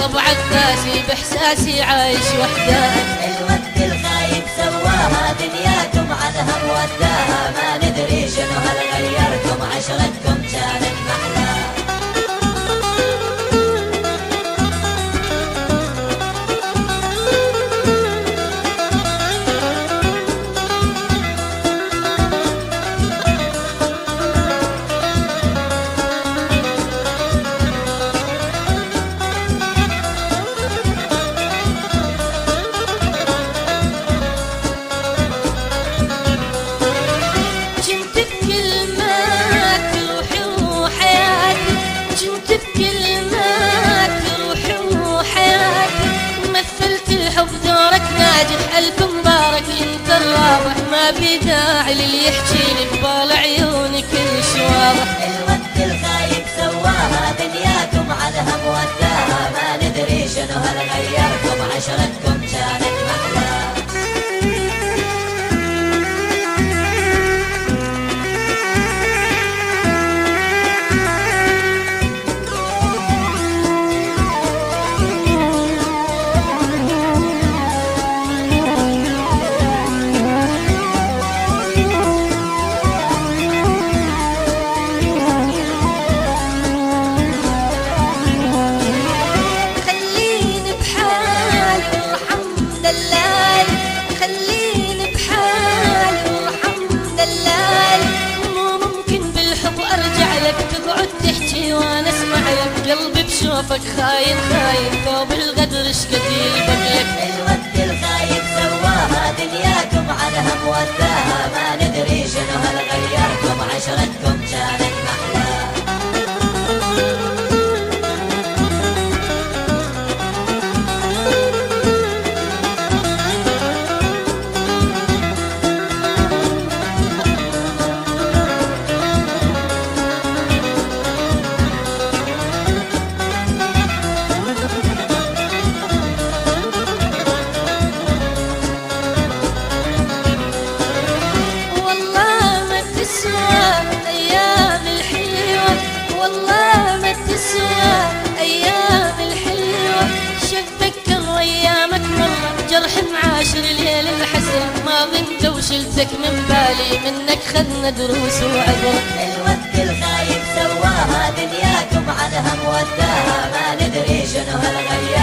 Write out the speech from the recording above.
طبع القاسي باحساسي عايش وحدان. الوقت الخايب سواها دنياكم عنها موداها، ما ندري شنو هل غيركم عشرتكم كانت محلى. ألف مبارك انت الرابح، ما في داعي للي يحكيلي ببال عيوني كل شي واضح. الوقت الخايب سواها دنياكم عنها موداها، ما ندري شنو هل غيركم عشرتكم كانت محلى. قلبي بشوفك خاين خاين، ثوب الغدر شكتيل بقلك. الوقت الخايب سواها دنياكم عنها موداها، ما ندري شنو هل غيركم عشرتكم كانت محلى. معاشر ليل الحسن ما ظنت وشلتك من بالي، منك خذنا دروس وعبر. الوقت الخايب سواها دنياكم عنها موداها، ما ندري شنو هل غير